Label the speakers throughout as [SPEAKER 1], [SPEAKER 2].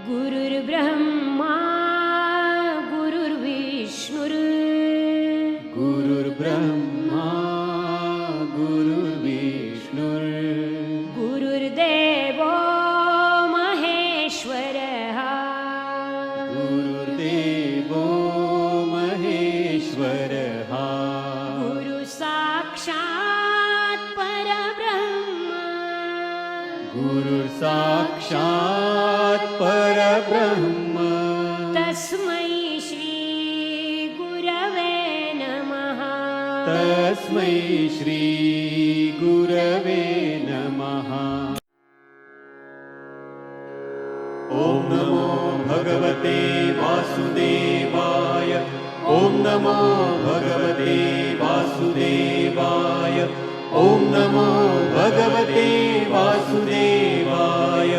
[SPEAKER 1] गुरुर्ब्रह्मा गुरुर्विष्णुर्
[SPEAKER 2] गुरुर्ब्रह्मा गुरुर्विष्णुर्
[SPEAKER 1] गुरुर्देवो महेश्वरः
[SPEAKER 2] गुरुर्देवो महेश्वरः
[SPEAKER 1] गुरुसाक्षात् परब्रह्म
[SPEAKER 2] गुरुर्साक्षात् परब्रह्म
[SPEAKER 1] तस्मै श्री गुरवे नमः
[SPEAKER 2] तस्मै श्री गुरवे नमः। ॐ नमो भगवते वासुदेवाय ॐ नमो भगवते वासुदेवाय ॐ नमो भगवते वासुदेवाय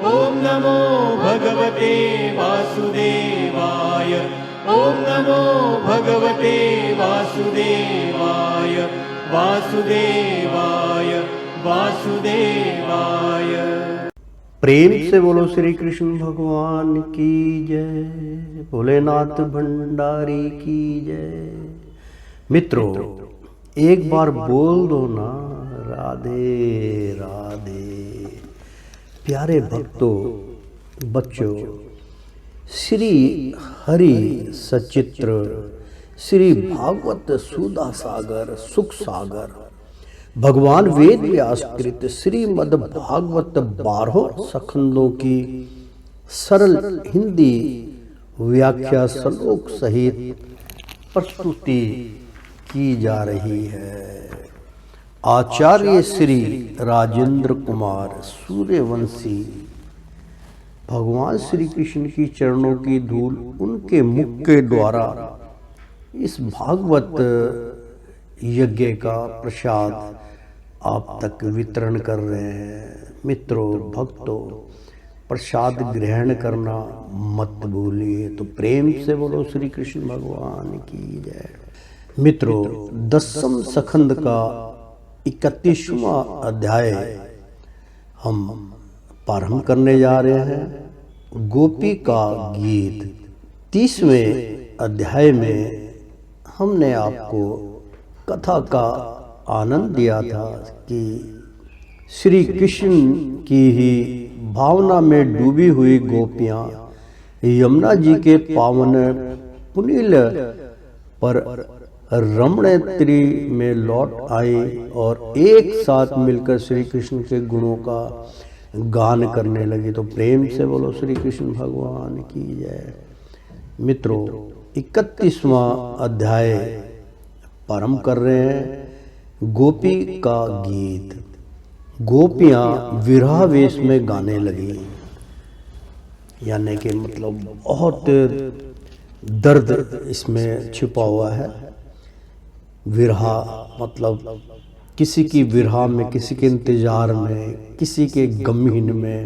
[SPEAKER 2] ॐ नमो भगवते वासुदेवाय ॐ नमो भगवते वासुदेवाय वासुदेवाय वासुदेवाय।
[SPEAKER 3] प्रेम से बोलो श्री कृष्ण भगवान की जय, भोलेनाथ भंडारी की जय। मित्रों, एक बार बोल दो ना राधे राधे। प्यारे भक्तों, बच्चों, श्री हरि सचित्र श्री भागवत सुधा सागर सुख सागर भगवान वेद व्यासकृत श्रीमद् भागवत 12 सखंदों की सरल हिंदी व्याख्या श्लोक सहित प्रस्तुति की जा रही है। आचार्य श्री राजेंद्र कुमार सूर्यवंशी। भगवान श्री कृष्ण की चरणों की धूल उनके मुख के द्वारा इस भागवत यज्ञ का प्रसाद आप तक वितरण कर रहे हैं। मित्रों, भक्तों, प्रसाद ग्रहण करना मत भूलिए। तो प्रेम से बोलो श्री कृष्ण भगवान की जय। मित्रों, 10वें सखंद का 31वां अध्याय हम प्रारंभ करने जा रहे हैं। गोपी का गीत। 30वें अध्याय में हमने आपको कथा का आनंद दिया था कि श्री कृष्ण की ही भावना में डूबी हुई गोपियां यमुना जी के पावन पुनील पर रमणेत्री में लौट आई और एक साथ मिलकर श्री कृष्ण के गुणों का गान करने लगी। तो प्रेम से बोलो श्री कृष्ण भगवान की जय। मित्रों, 31वां अध्याय प्रारंभ कर रहे हैं। गोपी का गीत। गोपियां विरह वेश में गाने लगी, यानी कि मतलब बहुत दर्द इसमें छिपा हुआ है। विरह मतलब किसी की विरह में, किसी के इंतजार में, किसी के गमहीन में,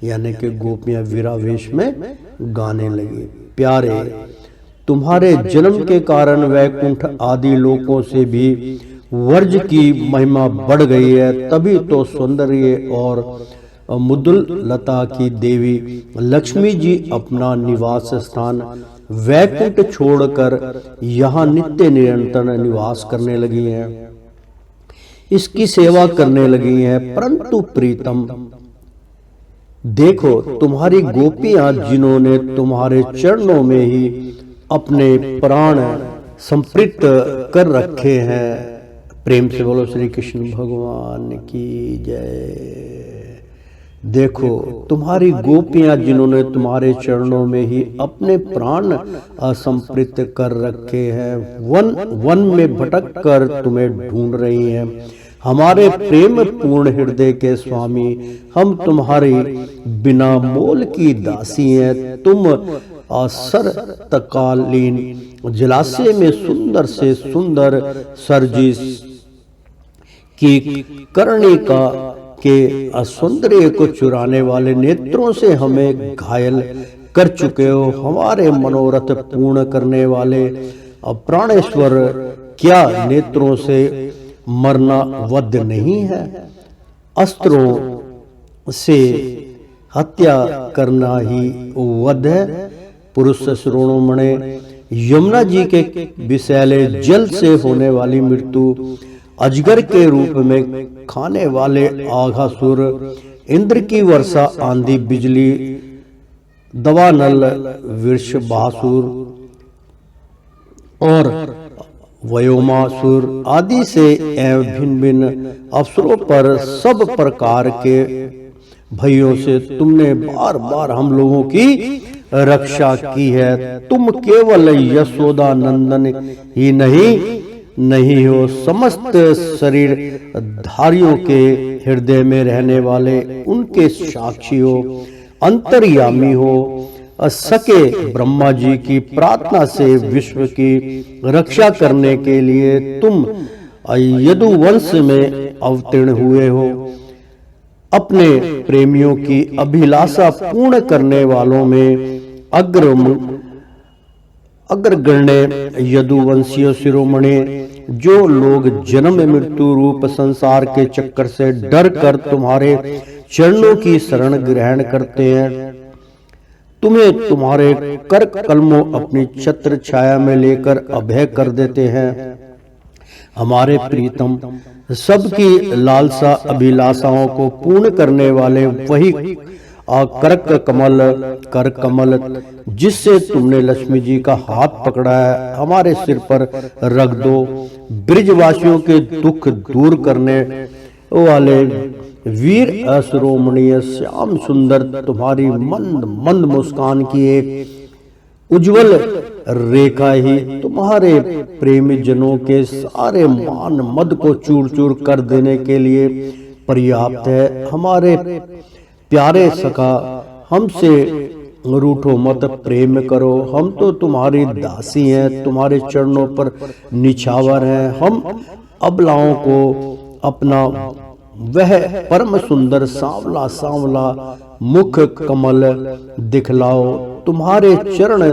[SPEAKER 3] यानी कि गोपियां विरह वेश में गाने लगी। प्यारे, तुम्हारे जन्म के कारण वैकुंठ आदि लोकों से भी वर्ज की महिमा बढ़ गई है। तभी तो सौंदर्य और मुदुल लता की देवी लक्ष्मी जी अपना निवास स्थान वैकुंठ छोड़कर यहाँ नित्य निरंतर निवास करने लगी हैं, इसकी सेवा करने लगी हैं। परंतु प्रीतम, देखो तुम्हारी गोपियां जिन्होंने तुम्हारे चरणों में ही अपने प्राण संप्रीत कर रखे हैं। प्रेम से बोलो श्री कृष्ण भगवान की जय। देखो तुम्हारी गोपियां जिन्होंने तुम्हारे चरणों में ही अपने प्राण संप्रीत कर रखे हैं, वन वन में भटक कर तुम्हें ढूंढ रही हैं। हमारे प्रेम पूर्ण हृदय के स्वामी, हम तुम्हारी बिना मोल की दासी हैं। तुम असर तकालीन जलाशय में सुंदर से सुंदर सरजिस की कर्णिका के सौंदर्य को चुराने वाले नेत्रों से हमें घायल कर चुके हो। हमारे मनोरथ पूर्ण करने वाले प्राणेश्वर, क्या नेत्रों से मरना वध नहीं है? अस्त्रों से हत्या करना ही वध है। पुरुष शिरोमणे यमुना जी के विषैले जल से होने वाली मृत्यु, अजगर के रूप में खाने वाले आघासुर, इंद्र की वर्षा, आंधी, बिजली, दवानल, वृषभासुर और व्योमासुर आदि से एवं भिन्न भिन्न अवसरों पर सब प्रकार के भयों से तुमने बार बार हम लोगों की रक्षा की है। तुम केवल यशोदा नंदन ही नहीं हो, समस्त शरीर धारियों के हृदय में रहने वाले उनके साक्षी हो, अंतर्यामी हो। सके ब्रह्मा जी की प्रार्थना से विश्व की रक्षा करने के लिए तुम यदुवंश में अवतीर्ण हुए हो। अपने प्रेमियों की अभिलाषा पूर्ण करने वालों में अग्रगण्य यदुवंशीय शिरोमणि, जो लोग जन्म मृत्यु रूप संसार के चक्कर से डर कर तुम्हारे चरणों की शरण ग्रहण करते हैं, तुम्हें तुम्हारे कर कलमों अपनी छत्र छाया में लेकर अभय कर देते हैं। हमारे प्रीतम, सबकी लालसा अभिलाषाओं को पूर्ण करने वाले वही कर कमल जिससे तुमने लक्ष्मी जी का हाथ पकड़ा है, हमारे सिर पर रख दो। ब्रिजवासियों के दुख दूर करने वाले वीर अशिरोमणीय श्याम सुंदर, तुम्हारी मंद मंद मुस्कान की एक उज्जवल रेखा ही तुम्हारे प्रेमी जनों के सारे मान मद को चूर चूर कर देने के लिए पर्याप्त है। हमारे प्यारे सखा, हमसे रूठो मत, प्रेम करो। हम तो तुम्हारी दासी हैं, तुम्हारे चरणों पर निछावर हैं। हम अबलाओं को अपना वह परम सुंदर सांवला सांवला मुख कमल दिखलाओ। तुम्हारे चरण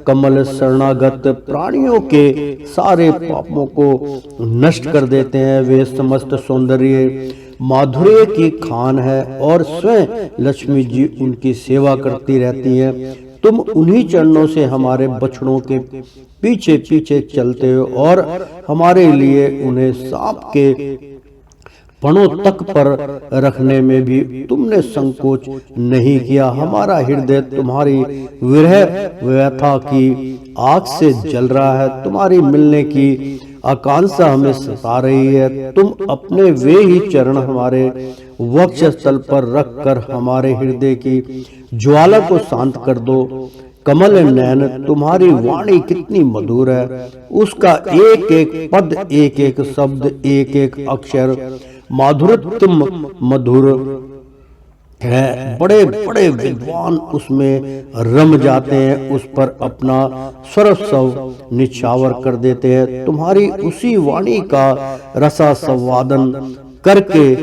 [SPEAKER 3] कमल शरणागत प्राणियों के सारे पापों को नष्ट कर देते हैं। वे समस्त सौंदर्य माधुर्य की खान है और स्वयं लक्ष्मी जी उनकी सेवा करती रहती हैं। तुम उन्हीं चरणों से हमारे बछड़ों के पीछे पीछे चलते हो और हमारे लिए उन्हें सांप के पणों तक पर रखने में भी तुमने संकोच नहीं किया। हमारा हृदय तुम्हारी विरह व्यथा की आग से जल रहा है। तुम्हारी मिलने की आकांक्षा हमें सता रही है। तुम अपने वे ही चरण हमारे वक्षस्थल पर रखकर हमारे हृदय की ज्वाला को शांत कर दो। कमल नयन, तुम्हारी वाणी कितनी मधुर है। उसका एक एक पद, एक एक शब्द, एक एक अक्षर माधुर्यतम मधुर है। बड़े बड़े विद्वान उसमें रम जाते हैं, उस पर अपना सरस्व निछावर कर देते हैं। तुम्हारी उसी वाणी का रसा संवादन करके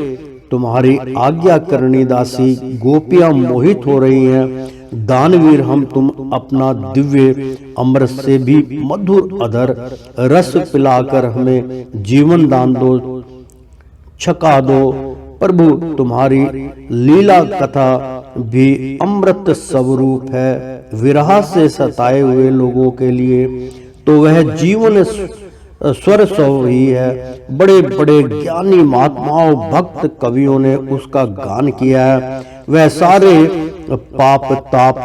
[SPEAKER 3] तुम्हारी आज्ञा करनी दासी गोपियां मोहित हो रही हैं। दानवीर, हम तुम अपना दिव्य अमृत से भी मधुर अधर रस पिलाकर हमें जीवन दान दो, छका दो। प्रभु, तुम्हारी लीला कथा भी अमृत स्वरूप है। विरह से सताए हुए लोगों के लिए तो वह जीवन स्वर स्व ही है। बड़े बड़े ज्ञानी महात्माओं भक्त कवियों ने उसका गान किया है। वह सारे पाप ताप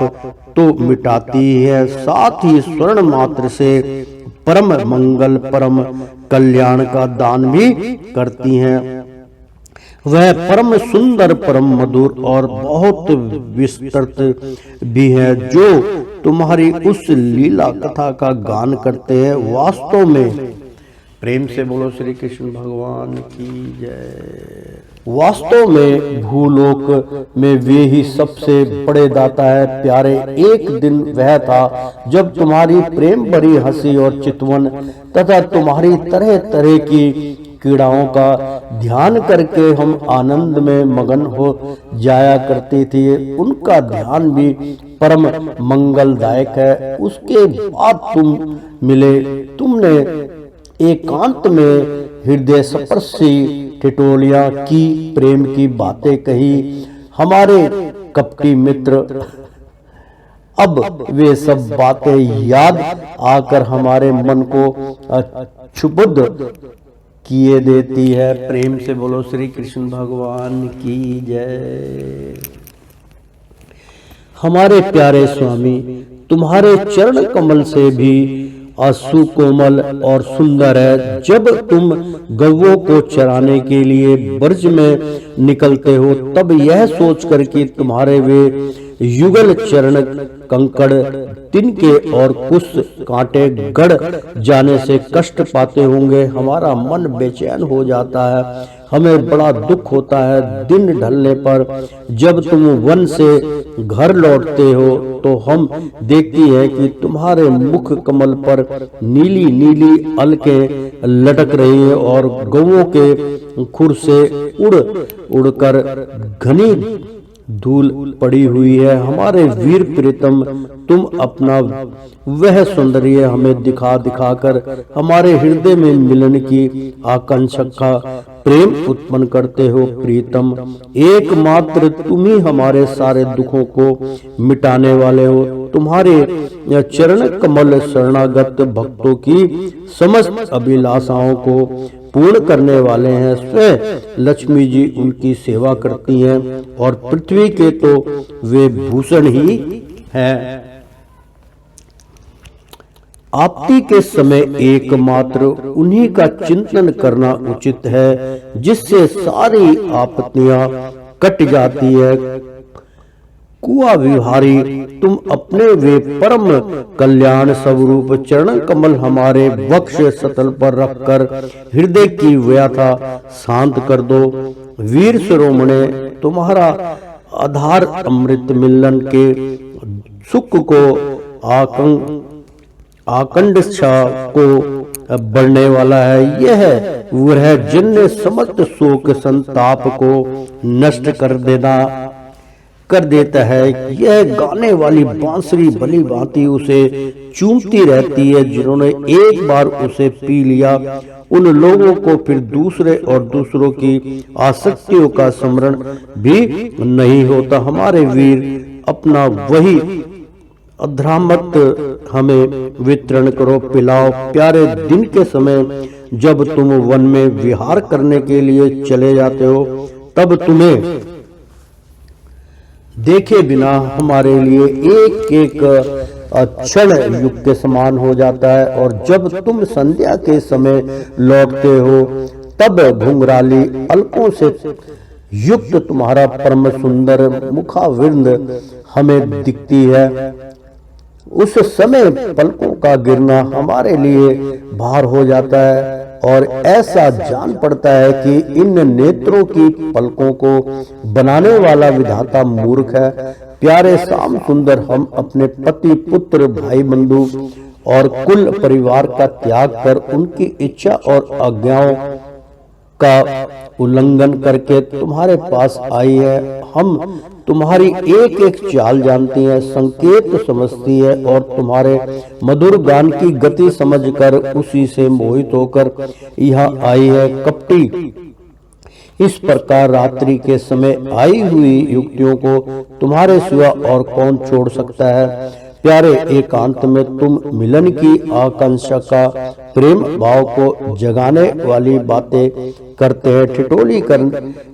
[SPEAKER 3] तो मिटाती है, साथ ही स्वर्ण मात्र से परम मंगल परम कल्याण का दान भी करती हैं। वह परम सुंदर, परम मधुर और बहुत विस्तृत भी है। जो तुम्हारी उस लीला कथा का गान करते हैं, वास्तव में प्रेम से बोलो श्री कृष्ण भगवान की जय। वास्तव में भूलोक में वे ही सबसे बड़े दाता है। प्यारे, एक दिन वह था जब तुम्हारी प्रेम भरी हंसी और चितवन तथा तुम्हारी तरह तरह की क्रीड़ाओं का ध्यान करके हम आनंद में मगन हो जाया करती थी। उनका ध्यान भी परम मंगलदायक है। उसके बाद तुम मिले। तुमने एकांत में हृदय स्पर्शी ठिठोलियां की, प्रेम की बातें कही। हमारे कपटी मित्र, अब वे सब बातें याद आकर हमारे मन को क्षुब्ध किए देती है। प्रेम से बोलो श्री कृष्ण भगवान की जय। हमारे प्यारे स्वामी, तुम्हारे चरण कमल से भी आंसू कोमल और सुंदर है। जब तुम गौओं को चराने के लिए ब्रज में निकलते हो, तब यह सोचकर कि तुम्हारे वे युगल चरण कंकड़ तिनके और कुछ कांटे गड़ जाने से कष्ट पाते होंगे, हमारा मन बेचैन हो जाता है। हमें बड़ा दुख होता है। दिन ढलने पर जब तुम वन से घर लौटते हो तो हम देखती है कि तुम्हारे मुख कमल पर नीली नीली अलकें लटक रही है और गौओं के खुर से उड़ उड़कर घनी धूल पड़ी हुई है। हमारे वीर प्रीतम, तुम अपना वह सौंदर्य हमें दिखा दिखाकर हमारे हृदय में मिलन की आकांक्षा का प्रेम उत्पन्न करते हो। प्रीतम, एकमात्र तुम ही हमारे सारे दुखों को मिटाने वाले हो। तुम्हारे चरण कमल शरणागत भक्तों की समस्त अभिलाषाओं को पूर्ण करने वाले हैं। स्वयं लक्ष्मी जी उनकी सेवा करती हैं और पृथ्वी के तो वे भूषण ही हैं। आपत्ति के समय एकमात्र उन्हीं का चिंतन करना उचित है, जिससे सारी आपत्तियां कट जाती है। कुआ विहारी, तुम अपने वे परम कल्याण स्वरूप चरण कमल हमारे वक्ष सतल पर रखकर हृदय की व्यथा शांत कर दो। वीर शिरोमणे, तुम्हारा आधार अमृत मिलन के सुख को आकंठा को बढ़ने वाला है। यह वह जिनने समस्त शोक संताप को नष्ट कर देता है। यह गाने वाली बांसुरी भली भांति उसे चूमती रहती है। जिन्होंने एक बार उसे पी लिया, उन लोगों को फिर दूसरे और दूसरों की आसक्तियों का स्मरण भी नहीं होता। हमारे वीर, अपना वही अधरामत हमें वितरण करो, पिलाओ। प्यारे दिन के समय जब तुम वन में विहार करने के लिए चले जाते हो, तब तुम्हें देखे बिना हमारे लिए एक एक क्षण युग के समान हो जाता है। और जब तुम संध्या के समय लौटते हो, तब घुंघराली अलकों से युक्त तुम्हारा परम सुंदर मुखाविंद हमें दिखती है। उस समय पलकों का गिरना हमारे लिए भार हो जाता है और ऐसा जान पड़ता है कि इन नेत्रों की पलकों को बनाने वाला विधाता मूर्ख है। प्यारे श्याम सुंदर, हम अपने पति पुत्र भाई बंधु और कुल परिवार का त्याग कर उनकी इच्छा और आज्ञाओं का उल्लंघन करके तुम्हारे पास आई है। हम तुम्हारी एक एक चाल जानती है, संकेत समझती है और तुम्हारे मधुर गान की गति समझकर उसी से मोहित होकर यहाँ आई है। कपटी, इस प्रकार रात्रि के समय आई हुई युक्तियों को तुम्हारे सिवा और कौन छोड़ सकता है। प्यारे, एकांत में तुम मिलन की आकांक्षा का प्रेम भाव को जगाने वाली बातें करते हैं, ठिठोली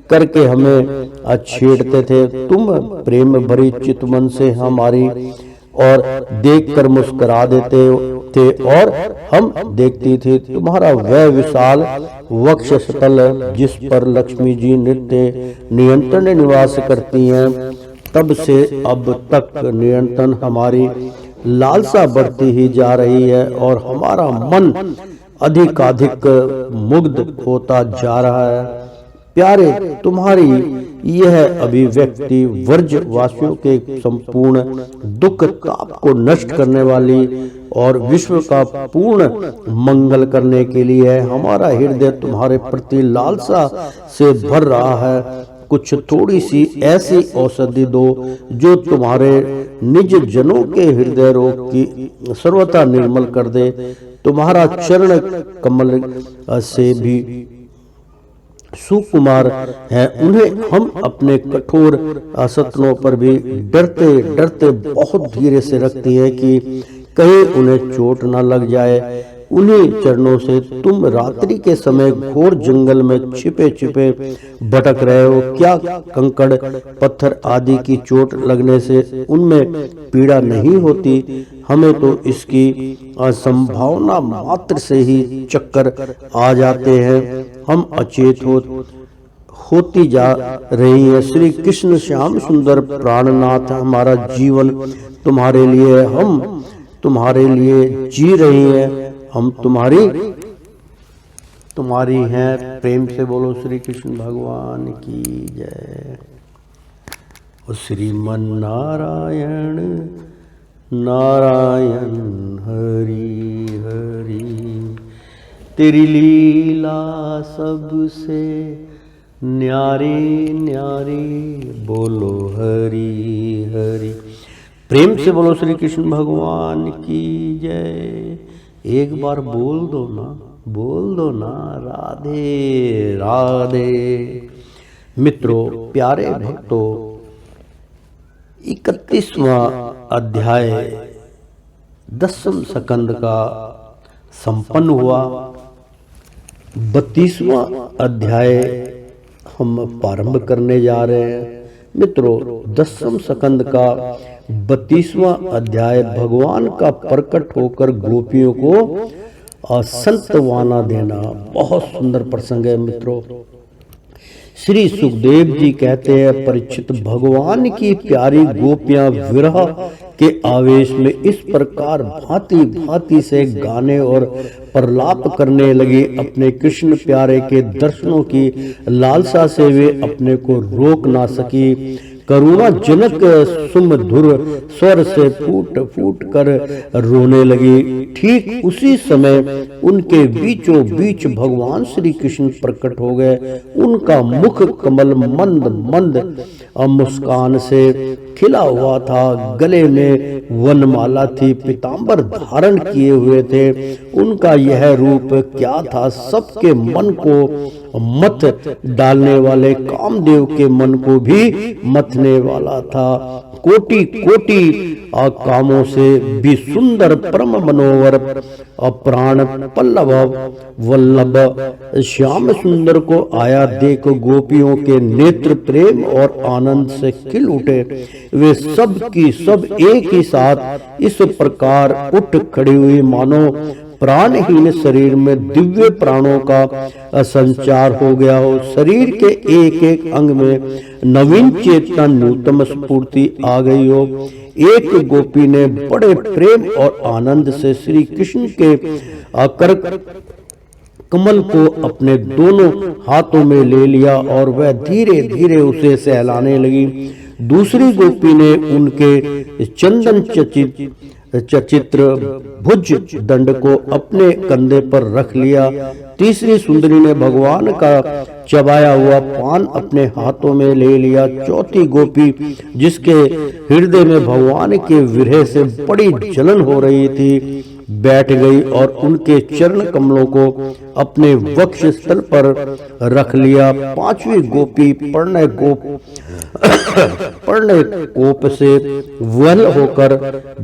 [SPEAKER 3] करके हमें छेड़ते थे। तुम प्रेम भरी चितमन से हमारी और देखकर मुस्कुरा देते थे और हम देखती थी तुम्हारा वह विशाल वक्ष स्थल जिस पर लक्ष्मी जी नित्य नियंत्रण निवास करती हैं। तब से अब तक निरंतर हमारी लालसा बढ़ती ही जा रही है और हमारा मन अधिकाधिक मुग्ध होता जा रहा है। प्यारे, तुम्हारी यह अभिव्यक्ति वर्ज वासियों के संपूर्ण दुख ताप को नष्ट करने वाली और विश्व का पूर्ण मंगल करने के लिए है। हमारा हृदय तुम्हारे प्रति लालसा से भर रहा है। कुछ थोड़ी सी ऐसी औषधि दो जो तुम्हारे निज जनों के हृदय रोग की सर्वथा निर्मल कर दे। तुम्हारा चरण कमल से भी सुकुमार हैं, उन्हें हम अपने कठोर आसनों पर भी डरते डरते बहुत धीरे से रखती हैं कि कहीं उन्हें चोट न लग जाए। उन्हीं चरणों से तुम रात्रि के समय घोर जंगल में छिपे छिपे भटक रहे हो। क्या कंकड़ पत्थर आदि की चोट लगने से उनमें पीड़ा नहीं होती? हमें तो इसकी संभावना मात्र से ही चक्कर आ जाते हैं। हम अचेत होती जा रही है। श्री कृष्ण श्याम सुंदर प्राणनाथ, हमारा जीवन तुम्हारे लिए, हम तुम्हारे लिए जी रही हैं, हम तुम्हारी हैं। प्रेम से बोलो श्री कृष्ण भगवान की जय। श्रीमन नारायण नारायण हरि हरि, तेरी लीला सबसे न्यारी न्यारी, बोलो हरि हरि। प्रेम से बोलो श्री कृष्ण भगवान की जय। एक बार बोल दो ना राधे राधे। मित्रों, प्यारे भक्तों, 31वां अध्याय 10वें स्कंद का संपन्न हुआ। 32वां अध्याय हम प्रारंभ करने जा रहे हैं। मित्रों, 10वें स्कंद का 32वां अध्याय भगवान का प्रकट होकर गोपियों को संतवाना देना, बहुत सुंदर प्रसंग है। मित्रों, श्री सुखदेव जी कहते हैं, परीक्षित, भगवान की प्यारी गोपियां विरह के आवेश में इस प्रकार भांति भांति से गाने और प्रलाप करने लगी। अपने कृष्ण प्यारे के दर्शनों की लालसा से वे अपने को रोक ना सकी। करुणा जनक सुमधुर स्वर से फूट फूट कर रोने लगी। ठीक उसी समय उनके बीचों बीच भगवान श्री कृष्ण प्रकट हो गए। उनका मुख कमल मंद मंद मुस्कान से खिला हुआ था। गले में वनमाला थी, पीतांबर धारण किए हुए थे। उनका यह रूप क्या था? सबके मन को मत डालने वाले, कामदेव के मन को भी मथने वाला था। कोटि कोटि कामों से भी सुंदर, परम मनोहर, प्राण पल्लव वल्लभ श्याम सुंदर को आया देख गोपियों के नेत्र प्रेम और आनंद से खिल उठे। वे सब की सब एक ही साथ इस प्रकार उठ खड़ी हुई मानो प्राणहीन शरीर में दिव्य प्राणों का संचार हो गया हो। शरीर के एक एक अंग में नवीन चेतना, नूतन स्फूर्ति आ गई हो। एक गोपी ने बड़े प्रेम और आनंद से श्री कृष्ण के कर कमल को अपने दोनों हाथों में ले लिया और वह धीरे धीरे उसे सहलाने लगी। दूसरी गोपी ने उनके चंदन चचित्र भुज दंड को अपने कंधे पर रख लिया। तीसरी सुंदरी ने भगवान का चबाया हुआ पान अपने हाथों में ले लिया। चौथी गोपी, जिसके हृदय में भगवान के विरह से बड़ी जलन हो रही थी, बैठ गई और उनके चरण कमलों को अपने वक्ष स्थल पर रख लिया। पांचवी गोपी प्रणय कोप से वल होकर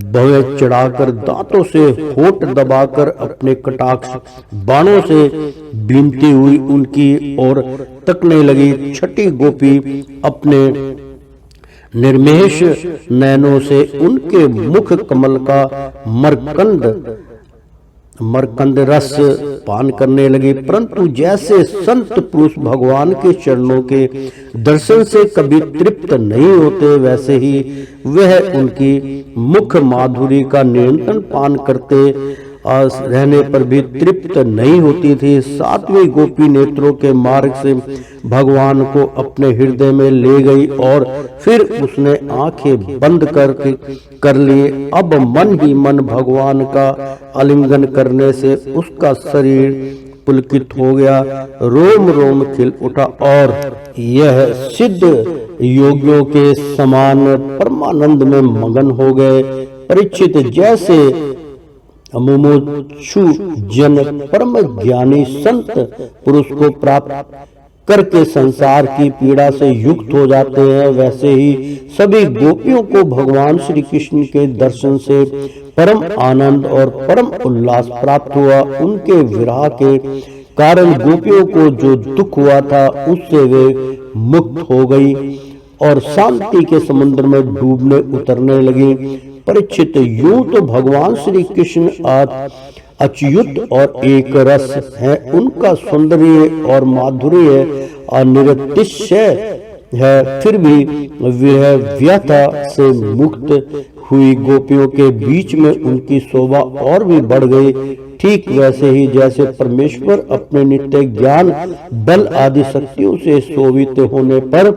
[SPEAKER 3] भवे चढ़ाकर दांतों से होठ दबाकर अपने कटाक्ष बाणों से बीनती हुई उनकी ओर तकने लगी। छठी गोपी अपने निर्मेश नैनों से उनके मुख कमल का मरकंद रस पान करने लगी। परंतु जैसे संत पुरुष भगवान के चरणों के दर्शन से कभी तृप्त नहीं होते, वैसे ही वह उनकी मुख माधुरी का निरंतर पान करते रहने पर भी तृप्त नहीं होती थी। सातवीं गोपी नेत्रों के मार्ग से भगवान को अपने हृदय में ले गई और फिर उसने आंखें बंद कर लिए। अब मन ही मन भगवान का आलिंगन करने से उसका शरीर पुलकित हो गया, रोम रोम खिल उठा और यह सिद्ध योगियों के समान परमानंद में मगन हो गए। परीक्षित, जैसे मुमुक्षु जन परम ज्ञानी संत पुरुष को प्राप्त करके संसार की पीड़ा से युक्त हो जाते हैं, वैसे ही सभी गोपियों को भगवान श्री कृष्ण के दर्शन से परम आनंद और परम उल्लास प्राप्त हुआ। उनके विरह के कारण गोपियों को जो दुख हुआ था उससे वे मुक्त हो गई और शांति के समुद्र में डूबने उतरने लगी। परीक्षित, यूं तो भगवान श्री कृष्ण अच्युत और एक रस है, उनका सौंदर्य और माधुर्य अनिर्तिशय है, फिर भी वह व्यथा से मुक्त हुई गोपियों के बीच में उनकी शोभा और भी बढ़ गई। ठीक वैसे ही जैसे परमेश्वर अपने नित्य ज्ञान, बल आदि शक्तियों से शोभित होने पर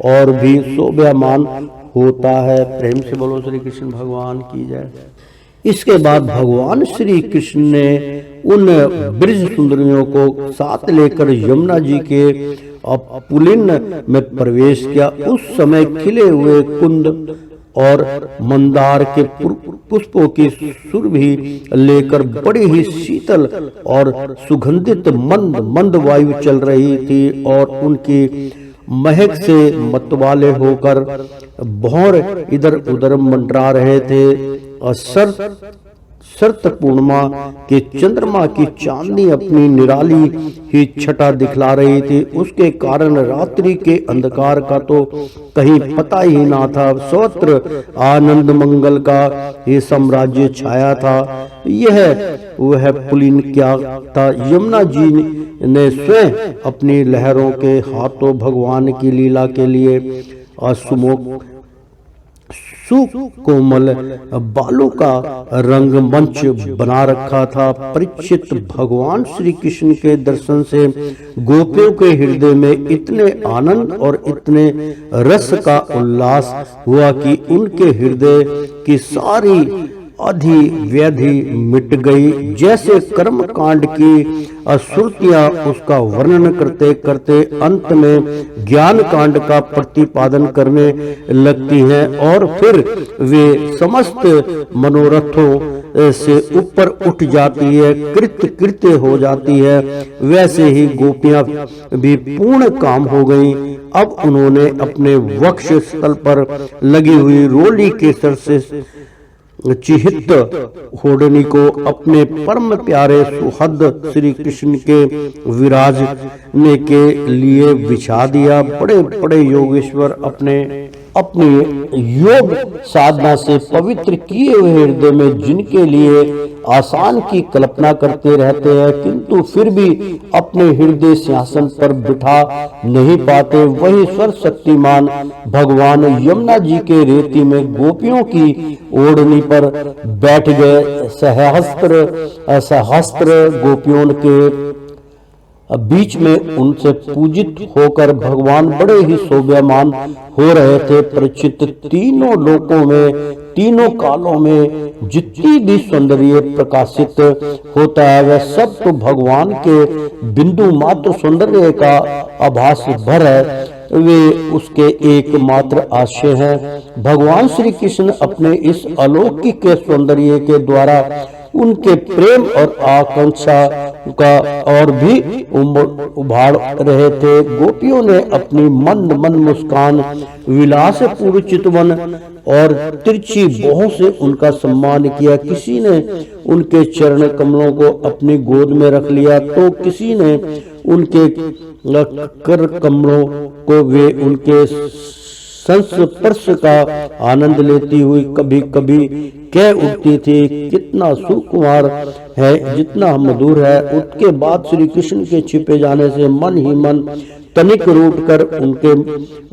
[SPEAKER 3] और भी शोभायमान होता है। प्रेम से बोलो श्री कृष्ण भगवान की जय। इसके बाद भगवान श्री कृष्ण ने उन ब्रज सुंदरियों को साथ लेकर यमुना जी के पुलिन में प्रवेश किया। उस समय खिले हुए कुंद और मंदार के पुष्पों की सुरभि लेकर बड़ी ही शीतल और सुगंधित मंद मंद वायु चल रही थी और उनकी महक से मतवाले होकर भौर इधर उधर मंडरा रहे थे। और शरत पूर्णिमा के चंद्रमा की चांदनी अपनी निराली ही छटा दिखला रही थी। उसके कारण रात्रि के अंधकार का तो कहीं पता ही ना था। सर्वत्र आनंद मंगल का ये साम्राज्य छाया था। वह पुलिन क्या था? यमुना जी ने स्वयं अपनी लहरों के हाथों भगवान की लीला के लिए सुकोमल बालों का रंगमंच बना रखा था। परीक्षित, भगवान श्री कृष्ण के दर्शन से गोपियों के हृदय में इतने आनंद और इतने रस का उल्लास हुआ कि उनके हृदय की सारी आधी व्याधि मिट गई। जैसे कर्म कांड की श्रुतियां उसका वर्णन करते करते अंत में ज्ञान कांड का प्रतिपादन करने लगती हैं और फिर वे समस्त मनोरथों से ऊपर उठ जाती है, कृत्य हो जाती है। वैसे ही गोपियां भी पूर्ण काम हो गईं। अब उन्होंने अपने वक्ष स्थल पर लगी हुई रोली केसर से चिहित होडनी को अपने परम प्यारे सुहद श्री कृष्ण के विराजने के लिए बिछा दिया। बड़े बड़े योगेश्वर अपनी योग साधना से पवित्र किए हुए हृदय में जिनके लिए आसान की कल्पना करते रहते हैं, किंतु फिर भी अपने हृदय सिंहासन पर बिठा नहीं पाते, वही सर्वशक्तिमान भगवान यमुना जी के रेती में गोपियों की ओढ़नी पर बैठ गए। सहस्त्र गोपियों के बीच में उनसे पूजित होकर भगवान बड़े ही शोभायमान हो रहे थे। परीक्षित, तीनों लोकों में, तीनों कालों में जितनी भी सौंदर्य प्रकाशित होता है वह सब तो भगवान के बिंदु मात्र सौंदर्य का आभास भर है। वे उसके एकमात्र आश्रय हैं। भगवान श्री कृष्ण अपने इस अलौकिक सौंदर्य के द्वारा उनके प्रेम और आकांक्षा का और भी उभार रहे थे। गोपियों ने अपनी मंद मंद मुस्कान, विलास पूर्ण चितवन और तिरछी बाहों से उनका सम्मान किया। किसी ने उनके चरण कमलों को अपनी गोद में रख लिया तो किसी ने उनके कर कमलों को वे उनके संस्पर्श का आनंद लेती हुई कभी कभी कह उठती थी, कितना सुकुमार है, जितना मधुर है। उसके बाद श्री कृष्ण के छिपे जाने से मन ही मन तनिक रूठ कर उनके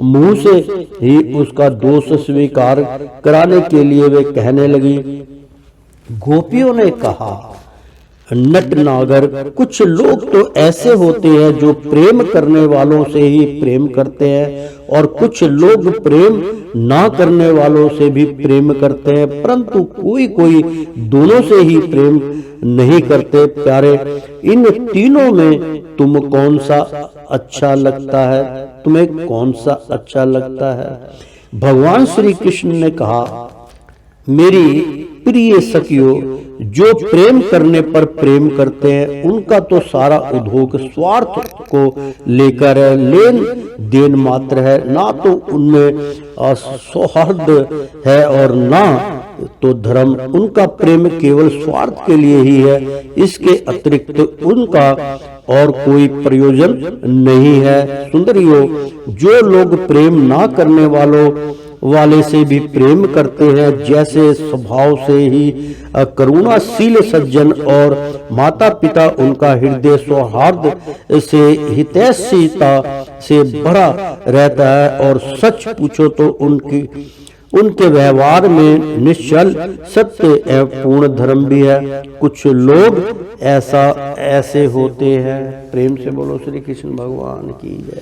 [SPEAKER 3] मुंह से ही उसका दोष स्वीकार कराने के लिए वे कहने लगी। गोपियों ने कहा, नटनागर, कुछ लोग तो ऐसे होते हैं जो प्रेम करने वालों से ही प्रेम करते हैं और कुछ लोग प्रेम ना करने वालों से भी प्रेम करते हैं, परंतु कोई कोई दोनों से ही प्रेम नहीं करते। प्यारे, इन तीनों में तुम कौन सा अच्छा लगता है? तुम्हें कौन सा अच्छा लगता है? भगवान श्री कृष्ण ने कहा, मेरी प्रिय सखियों, जो प्रेम करने पर प्रेम करते हैं उनका तो सारा उद्योग स्वार्थ को लेकर है, लेन देन मात्र है, ना तो उनमें सौहार्द है और ना तो धर्म। उनका प्रेम केवल स्वार्थ के लिए ही है, इसके अतिरिक्त उनका और कोई प्रयोजन नहीं है। सुंदरियों, जो लोग प्रेम ना करने वाले से भी प्रेम करते हैं, जैसे स्वभाव से ही करुणाशील सज्जन और माता पिता, उनका हृदय सौहार्द से हितैषीता से भरा रहता है और सच पूछो तो उनके व्यवहार में निश्चल सत्य एवं पूर्ण धर्म भी है। कुछ लोग ऐसे होते हैं। प्रेम से बोलो श्री कृष्ण भगवान की जय।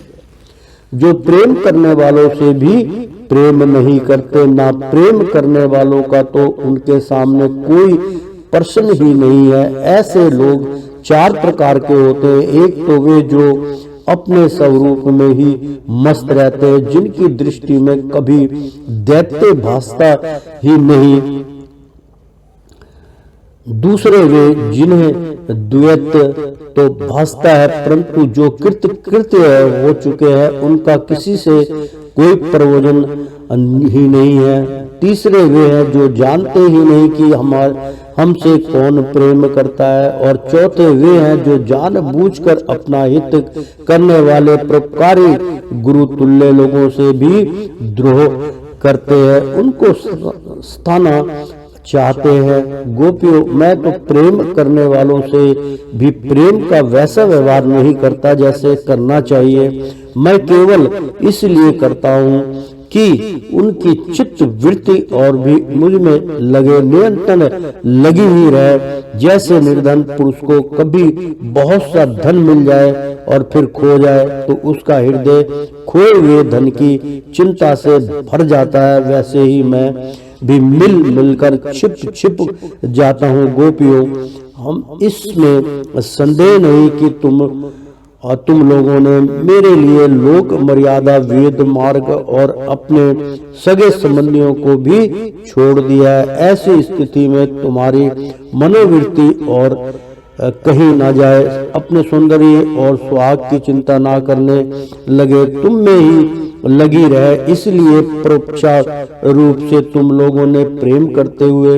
[SPEAKER 3] जो प्रेम करने वालों से भी प्रेम नहीं करते, ना प्रेम करने वालों का तो उनके सामने कोई प्रश्न ही नहीं है। ऐसे लोग चार प्रकार के होते हैं। एक तो वे जो अपने स्वरूप में ही मस्त रहते हैं, जिनकी दृष्टि में कभी दैत्य भासता ही नहीं। दूसरे वे जिन्हें द्वैत तो भासता है, परंतु जो कृत्य हो चुके हैं उनका किसी से कोई प्रयोजन ही नहीं है। तीसरे वे हैं जो जानते ही नहीं कि हमसे कौन प्रेम करता है। और चौथे वे हैं जो जानबूझकर अपना हित करने वाले परोपकारी गुरु तुल्य लोगों से भी द्रोह करते हैं, उनको स्थाना चाहते हैं। गोपियों, मैं तो प्रेम करने वालों से भी प्रेम का वैसा व्यवहार नहीं करता जैसे करना चाहिए। मैं केवल इसलिए करता हूँ कि उनकी चित्त वृत्ति और भी मुझ में लगे निरंतर लगी हुई रहे। जैसे निर्धन पुरुष को कभी बहुत सा धन मिल जाए और फिर खो जाए तो उसका हृदय खोए हुए धन की चिंता से भर जाता है, वैसे ही मैं भी मिलकर छिप जाता हूँ। गोपियों, हम इसमें संदेह नहीं कि तुम लोगों ने मेरे लिए लोक मर्यादा, वेद मार्ग और अपने सगे संबंधियों को भी छोड़ दिया है। ऐसी स्थिति में तुम्हारी मनोवृत्ति और कहीं ना जाए, अपने सौंदर्य और सुहाग की चिंता ना करने लगे, तुम में ही लगी रहे। इसलिए परोपचार रूप से तुम लोगों ने प्रेम करते हुए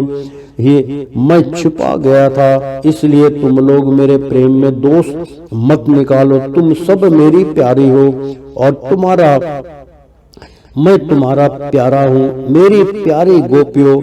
[SPEAKER 3] ही मैं छिपा गया था। इसलिए तुम लोग मेरे प्रेम में दोष मत निकालो। तुम सब मेरी प्यारी हो और मैं तुम्हारा प्यारा हूँ। मेरी प्यारी गोपियों,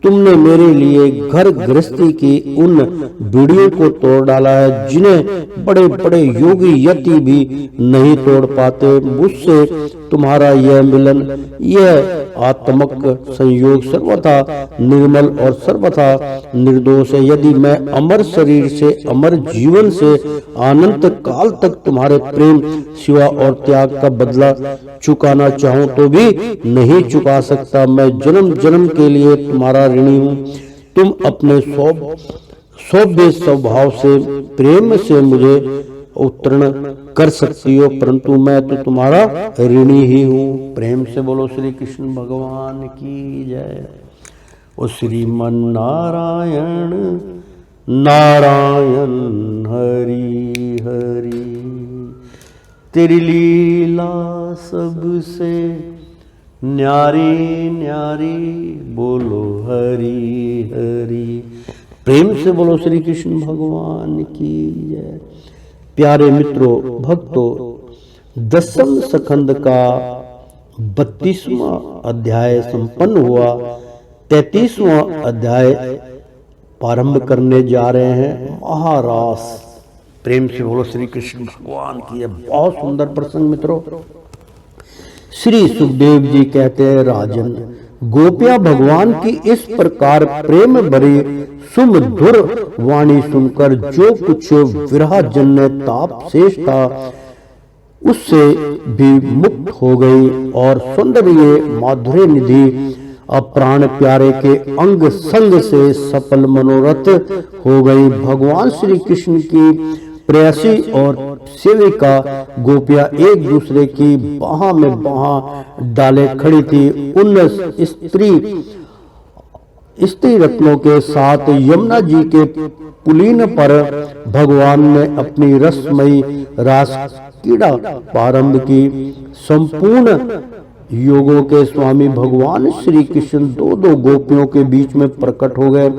[SPEAKER 3] तुमने मेरे लिए घर गृहस्थी की उन बीड़ियों को तोड़ डाला है जिन्हें बड़े बड़े योगी यति भी नहीं तोड़ पाते। मुझसे तुम्हारा यह मिलन, यह आत्मक संयोग सर्वथा निर्मल और सर्वथा निर्दोष है। यदि मैं अमर शरीर से, अमर जीवन से अनंत काल तक तुम्हारे प्रेम, सेवा और त्याग का बदला चुकाना चाहूं तो भी नहीं चुका सकता। मैं जन्म जन्म के लिए तुम्हारा ऋणी हूँ। तुम अपने सौभ्य स्वभाव से, प्रेम से मुझे उत्तीर्ण कर सकती हो, परंतु मैं तो तुम्हारा ऋणी ही हूँ। प्रेम से बोलो श्री कृष्ण भगवान की जय। ओ श्रीमन नारायण नारायण हरि हरि, तेरी लीला सबसे न्यारी न्यारी, बोलो हरि हरि। प्रेम से बोलो श्री कृष्ण भगवान की जय। प्यारे मित्रों, भक्तों, 10वें स्कंद का 32वां अध्याय संपन्न हुआ। 33वां अध्याय प्रारंभ करने जा रहे हैं, महारास। प्रेम से बोलो श्री कृष्ण भगवान की जय। बहुत सुंदर प्रसंग मित्रों। श्री सुखदेव जी कहते हैं, राजन, गोपियां भगवान की इस प्रकार प्रेम भरी सुमधुर वाणी सुनकर जो कुछ विरह जन्य ताप शेष था उससे भी मुक्त हो गई और सौंदर्य माधुर्य निधि प्राण प्यारे के अंग संग से सफल मनोरथ हो गई। भगवान श्री कृष्ण की प्रेयसी और सेविका गोपियां एक दूसरे की बाह में बाह डाले खड़ी थी। उन स्त्री स्त्री रत्नों के साथ यमुना जी के पुलीन पर भगवान ने अपनी रसमयी रास क्रीड़ा प्रारंभ की। संपूर्ण योगों के स्वामी भगवान श्री कृष्ण दो दो गोपियों के बीच में प्रकट हो गए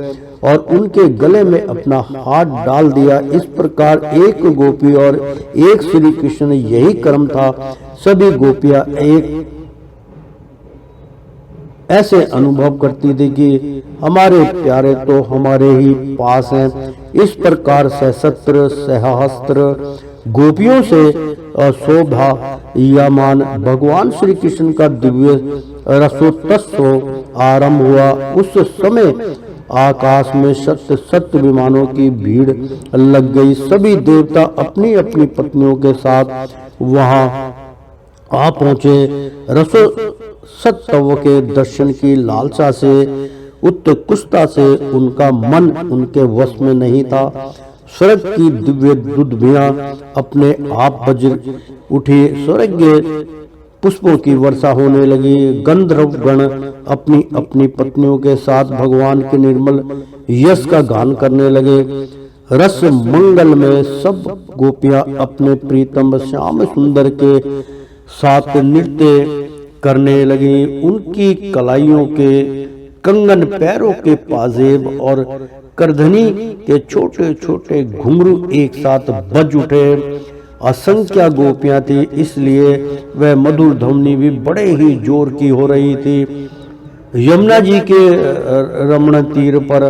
[SPEAKER 3] और उनके गले में अपना हाथ डाल दिया। इस प्रकार एक गोपी और एक श्री कृष्ण, यही क्रम था। सभी गोपियां एक ऐसे अनुभव करती थी कि हमारे प्यारे तो हमारे ही पास हैं। इस प्रकार सहस्त्र सहस्त्र गोपियों से शोभायमान भगवान श्री कृष्ण का दिव्य रसोत्सव आरंभ हुआ। उस समय आकाश में सत्य सत्य विमानों की भीड़ लग गई। सभी देवता अपनी अपनी पत्नियों के साथ वहां आ पहुंचे। रसोत्सव के दर्शन की लालसा से, उत्कृष्टता से उनका मन उनके वश में नहीं था। स्वर्ग की दिव्य दुदभियां अपने आप बज उठी। स्वर्गीय पुष्पों की वर्षा होने लगी। गंधर्व गण अपनी अपनी पत्नियों के साथ भगवान के निर्मल यश का गान करने लगे। रस मंगल में सब गोपियां अपने प्रीतम श्याम सुंदर के साथ नृत्य करने लगी। उनकी कलाइयों के कंगन, पैरों के पाजेब और करधनी के छोटे छोटे घुंघरू एक साथ बज उठे। असंख्य गोपियां थी, इसलिए वह मधुर ध्वनि भी बड़े ही जोर की हो रही थी। यमुना जी के रमण तीर पर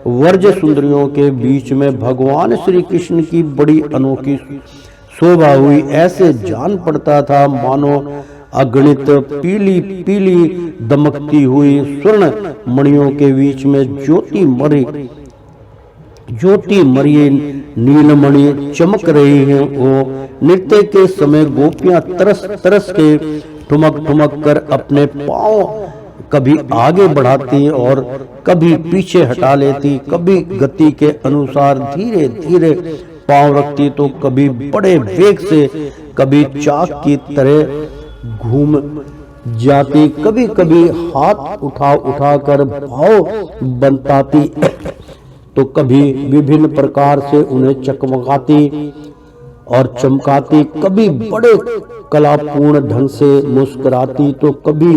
[SPEAKER 3] वर्ज सुंदरियों के बीच में भगवान श्री कृष्ण की बड़ी अनोखी शोभा हुई। ऐसे जान पड़ता था मानो अगणित पीली पीली दमकती हुई स्वर्ण मणियों के बीच में ज्योति मरी नीलमणि चमक रही हैं। वो नृत्य के समय गोपियां तरस तरस के ठुमक ठुमक कर अपने पांव कभी आगे बढ़ाती और कभी पीछे हटा लेती, कभी गति के अनुसार धीरे धीरे पांव रखती तो कभी बड़े वेग से, कभी चाक की तरह घूम जाती, कभी कभी हाथ उठा उठा कर भाव बनताती तो कभी विभिन्न प्रकार से उन्हें चकमकाती और चमकाती, कभी बड़े कलापूर्ण ढंग से मुस्कुराती तो कभी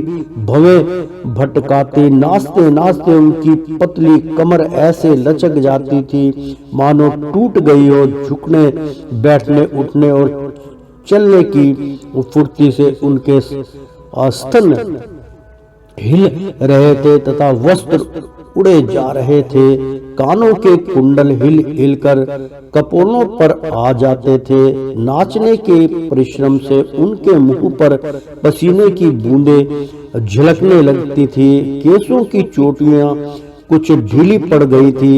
[SPEAKER 3] भवें भटकाती। नाचते नाचते उनकी पतली कमर ऐसे लचक जाती थी मानो टूट गई हो। झुकने बैठने उठने और चलने की फुर्ती से उनके स्तन हिल रहे थे तथा वस्त्र उड़े जा रहे थे। कानों के कुंडल हिल हिलकर कपोलों पर आ जाते थे। नाचने के परिश्रम से उनके मुंह पर पसीने की बूंदें झलकने लगती थी। केसों की चोटियां कुछ ढीली पड़ गई थी।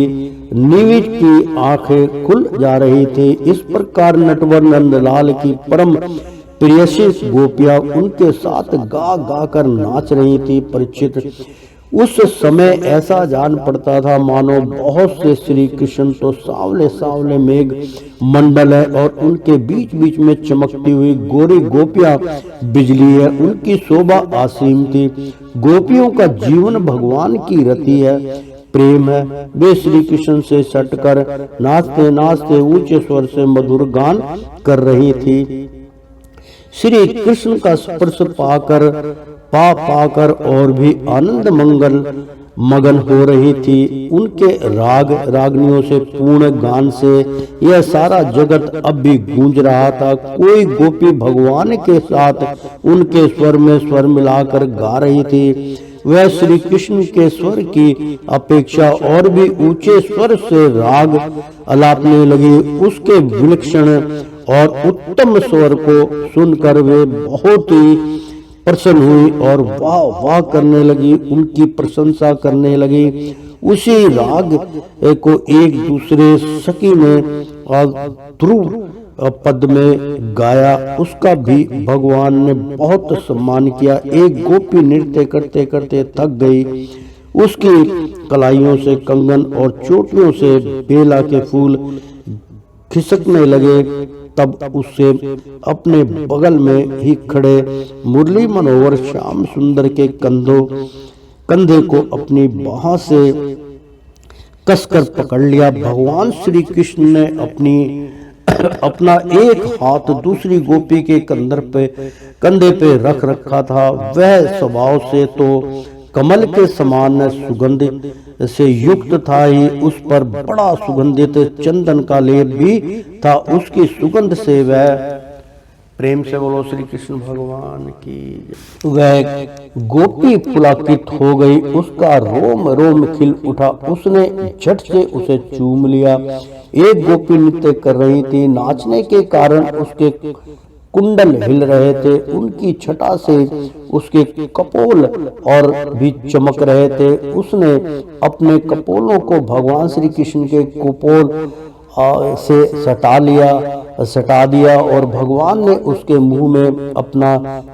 [SPEAKER 3] नीविज की आंखें खुल जा रही थी। इस प्रकार नटवर नंदलाल की परम प्रियसी गोपियां उनके साथ गा गा कर नाच रही थी। परीक्षित उस समय ऐसा जान पड़ता था मानो बहुत से श्री कृष्ण तो सावले सावले मेघ मंडल है और उनके बीच बीच में चमकती हुई गोरी गोपियां बिजली है। उनकी शोभा असीम थी। गोपियों का जीवन भगवान की रति है, प्रेम है। वे श्री कृष्ण से सटकर नाचते नाचते ऊंचे स्वर से मधुर गान कर रही थी। श्री कृष्ण का स्पर्श पाकर और भी आनंद मंगल मगन हो रही थी। उनके राग रागनियों से पूर्ण गान से यह सारा जगत अब भी गूंज रहा था। कोई गोपी भगवान के साथ उनके स्वर में स्वर मिलाकर गा रही थी। वह श्री कृष्ण के स्वर की अपेक्षा और भी ऊंचे स्वर से राग अलापने लगी। उसके विलक्षण और उत्तम स्वर को सुनकर वे बहुत ही प्रसन्न हुई और वाह वाह करने लगी, उनकी प्रशंसा करने लगी। उसी राग को एक दूसरे सखी ने ध्रुव पद में गाया, उसका भी भगवान ने बहुत सम्मान किया। एक गोपी नृत्य करते करते थक गई। उसकी कलाइयों से कंगन और चोटियों से बेला के फूल खिसकने लगे। तब उससे अपने बगल में ही खड़े मुरली मनोहर श्याम सुंदर के कंधों कंधे को अपनी बाह से कसकर पकड़ लिया। भगवान श्री कृष्ण ने अपना एक हाथ दूसरी गोपी के कंधे पे रख रखा था। वह स्वभाव से तो कमल के समान सुगंध से युक्त था ही, उस पर बड़ा सुगंधित चंदन का लेप भी था। उसकी सुगंध से वह, प्रेम से बोलो श्री कृष्ण भगवान की, वह गोपी पुलकित हो गई। उसका रोम रोम खिल उठा। उसने झट से उसे चूम लिया। एक गोपी नृत्य कर रही थी। नाचने के कारण उसके कुंडल हिल रहे थे। उनकी छटा से उसके कपोल और भी चमक रहे थे। उसने अपने कपोलों को भगवान श्री कृष्ण के कपोल से सटा दिया और भगवान ने उसके मुंह में अपना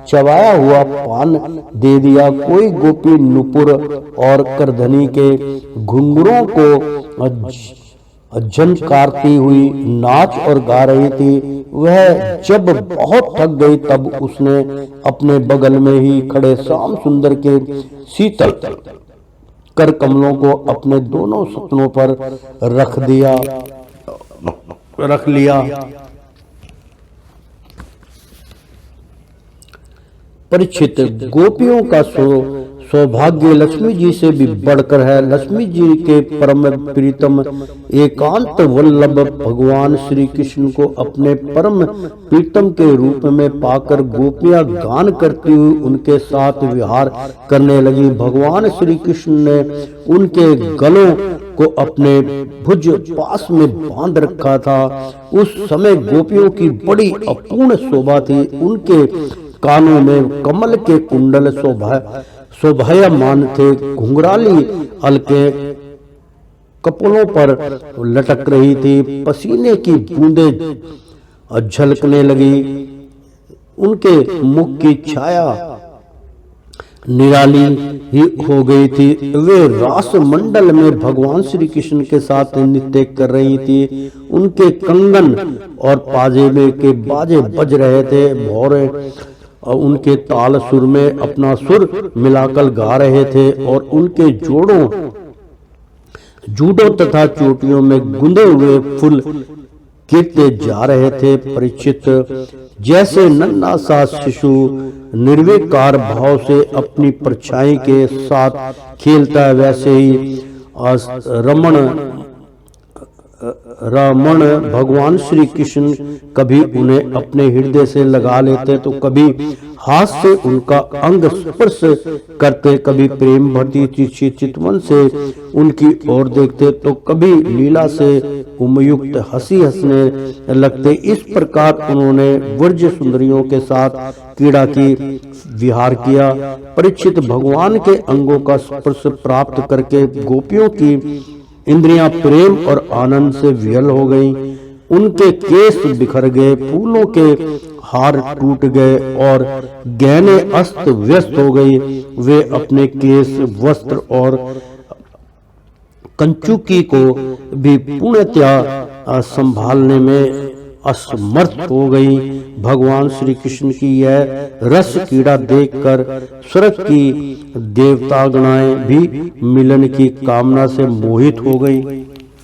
[SPEAKER 3] चबाया हुआ पान दे दिया। कोई गोपी नुपुर और करधनी के घुंघरों को झनकारती हुई नाच और गा रही थी। वह जब बहुत थक गई तब उसने अपने बगल में ही खड़े श्याम सुंदर के शीतल कर कमलों को अपने दोनों स्तनों पर रख लिया। परीक्षित, गोपियों का सौभाग्य लक्ष्मी जी से भी बढ़कर है। लक्ष्मी जी के परम प्रीतम एकांत वल्लभ भगवान श्री कृष्ण को अपने परम प्रीतम के रूप में पाकर गोपियां गान करती हुई उनके साथ विहार करने लगी। भगवान श्री कृष्ण ने उनके गलों को अपने भुज पास में बांध रखा था। उस समय गोपियों की बड़ी अपूर्ण शोभा थी। उनके कानों में कमल के कुंडल शोभायमान थे। घुंघराली अलके कपोलों पर लटक रही थी। पसीने की बूंदें झलकने लगी। उनके मुख की छाया निराली ही हो गई थी। वे रास मंडल में भगवान श्री कृष्ण के साथ नृत्य कर रही थी। उनके कंगन और पाजेबे के बाजे बज रहे थे। भौरे उनके ताल सुर में अपना सुर मिलाकर गा रहे थे और उनके जूड़ों तथा चोटियों में गुंदे हुए फूल गिरते जा रहे थे। परीक्षित, जैसे नन्हा सा शिशु निर्विकार भाव से अपनी परछाई के साथ खेलता है, वैसे ही रमण भगवान श्री कृष्ण कभी उन्हें अपने हृदय से लगा लेते तो कभी हाथ से उनका अंग स्पर्श करते, कभी प्रेम भरती चितवन से उनकी ओर देखते तो कभी लीला से उमयुक्त हंसी हंसने लगते। इस प्रकार उन्होंने व्रज सुंदरियों के साथ क्रीड़ा की विहार किया। परीक्षित, भगवान के अंगों का स्पर्श प्राप्त करके गोपियों की इंद्रियां प्रेम और आनंद से विहल हो गईं। उनके केस बिखर गए, फूलों के हार टूट गए और गहने अस्त व्यस्त हो गई। वे अपने केस, वस्त्र और कंचुकी को भी पूर्णतया संभालने में असमर्थ हो गई। भगवान श्री कृष्ण की यह रस क्रीड़ा देखकर स्वर्ग की देवतागणाएं भी मिलन की कामना से मोहित हो गई।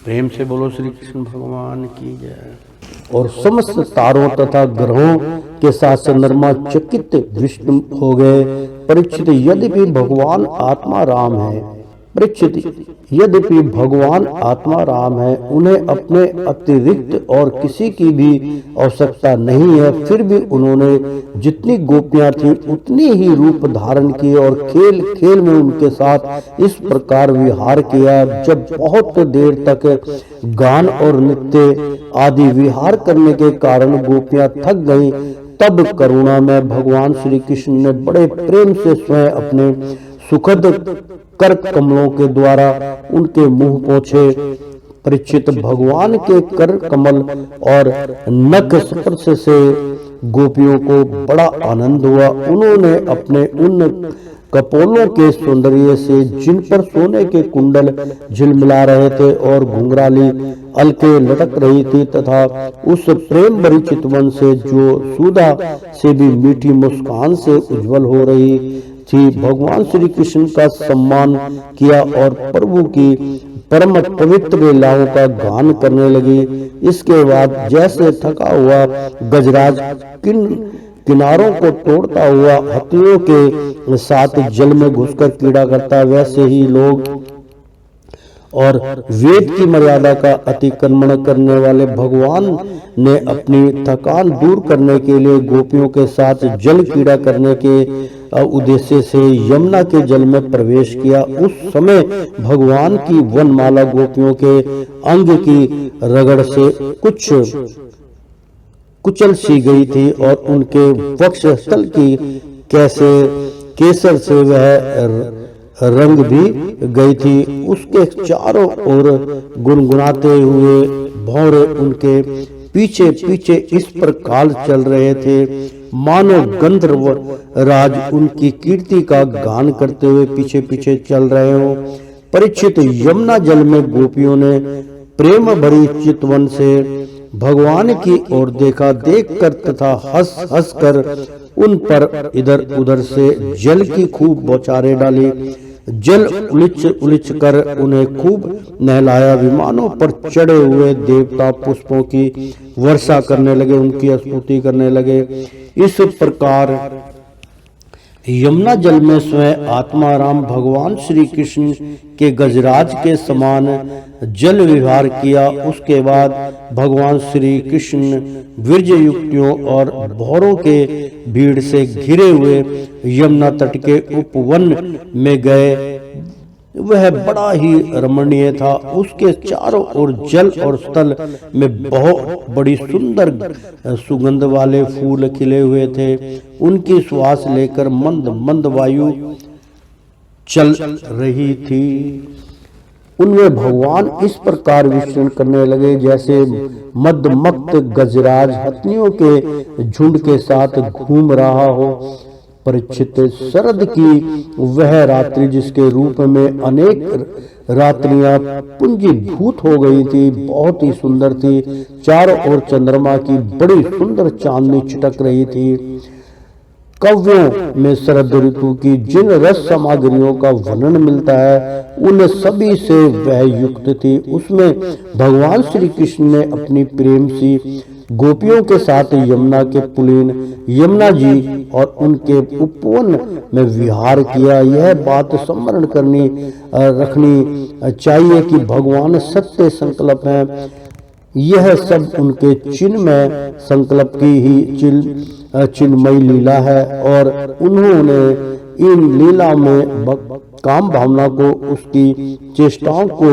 [SPEAKER 3] प्रेम से बोलो श्री कृष्ण भगवान की जय। और समस्त तारों तथा ग्रहों के साथ चंद्रमा चकित विष्णु हो गए। परीक्षित, यद्यपि भगवान आत्मा राम है, यद्यपि भगवान आत्मा राम है, उन्हें अपने अतिरिक्त और किसी की भी आवश्यकता नहीं है, फिर भी उन्होंने जितनी गोपियां थी उतनी ही रूप धारण किए और खेल खेल में उनके साथ इस प्रकार विहार किया। जब बहुत देर तक गान और नृत्य आदि विहार करने के कारण गोपियां थक गईं, तब करुणा में भगवान श्री कृष्ण ने बड़े प्रेम से स्वयं अपने सुखद कर कमलों के द्वारा उनके मुंह पोंछे। परीक्षित, भगवान के कर कमल और नख स्पर्श से गोपियों को बड़ा आनंद हुआ। उन्होंने अपने उन कपोलों के सौंदर्य से, जिन पर सोने के कुंडल झिलमिला रहे थे और घुंघराली अलके लटक रही थी, तथा उस प्रेम भरी चितवन से जो सुधा से भी मीठी मुस्कान से उज्जवल हो रही थी। भगवान श्री कृष्ण का सम्मान किया और प्रभु की परम पवित्र लीलाओं का गान करने लगी। इसके बाद जैसे थका हुआ गजराज किनारों को तोड़ता हुआ हाथियों के साथ जल में घुसकर कीड़ा करता, वैसे ही लोग और वेद की मर्यादा का अतिक्रमण करने वाले भगवान ने अपनी थकान दूर करने के लिए गोपियों के साथ जल कीड़ा करने के उद्देश्य से यमुना के जल में प्रवेश किया। उस समय भगवान की वनमाला गोपियों के अंग की रगड़ से कुछ कुचल सी गई थी और उनके वक्षस्थल की केसर से वह रंग भी गई थी। उसके चारों ओर गुनगुनाते हुए भौरे उनके पीछे पीछे इस प्रकार चल रहे थे मानो गंधर्व राज उनकी कीर्ति का गान करते हुए पीछे पीछे चल रहे हो। परीक्षित, यमुना जल में गोपियों ने प्रेम भरी चितवन से भगवान की ओर देखा। देखकर तथा हंस हंस कर उन पर इधर उधर से जल की खूब बौछारें डाली। जल उलिच कर उन्हें खूब नहलाया। विमानों पर चढ़े हुए देवता पुष्पों की वर्षा करने लगे, उनकी स्तुति करने लगे। इस प्रकार यमुना जल में स्वयं आत्माराम भगवान श्री कृष्ण के गजराज के समान जल विहार किया। उसके बाद भगवान श्री कृष्ण वीर्य युक्तियों और भौरों के भीड़ से घिरे हुए यमुना तट के उपवन में गए। वह बड़ा ही रमणीय था। उसके चारों ओर जल और स्थल में बहुत बड़ी सुंदर सुगंध वाले फूल खिले हुए थे। उनकी श्वास लेकर मंद मंद वायु चल रही थी। उनमें भगवान इस प्रकार विचरण करने लगे जैसे मदमस्त गजराज हाथियों के झुंड के साथ घूम रहा हो। परीक्षित, शरद की वह रात्रि जिसके रूप में अनेक रात्रियां पुंजीभूत हो गई थी, बहुत ही सुंदर थी। चारों ओर चंद्रमा की बड़ी सुंदर चांदनी छिटक रही थी। काव्यों में शरद ऋतु की जिन रस सामग्रियों का वर्णन मिलता है उन सभी से वह युक्त थी। उसमें भगवान श्री कृष्ण ने अपनी प्रेम सी गोपियों के साथ यमुना के पुलीन यमुना जी और उनके उपवन में विहार किया। यह बात स्मरण रखनी चाहिए कि भगवान सत्य संकल्प हैं। यह सब उनके चिन्मय संकल्प की ही चिन्मयी लीला है और उन्होंने इन लीला में काम भावना को, उसकी चेष्टाओं को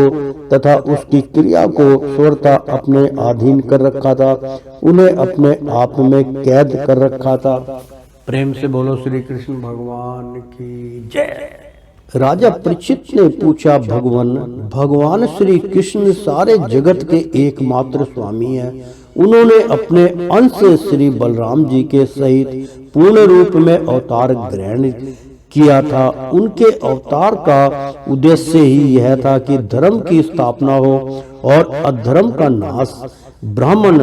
[SPEAKER 3] तथा उसकी क्रिया को स्वतः अपने अधीन कर रखा था, उन्हें अपने आप में कैद कर रखा था। प्रेम से बोलो श्री कृष्ण भगवान की जय। राजा परीक्षित ने पूछा, भगवान श्री कृष्ण सारे जगत के एकमात्र स्वामी हैं। उन्होंने अपने अंश श्री बलराम जी के सहित पूर्ण रूप में अवतार ग्रहण किया था। उनके अवतार का उद्देश्य ही यह था कि धर्म की स्थापना हो और अधर्म का नाश। ब्राह्मण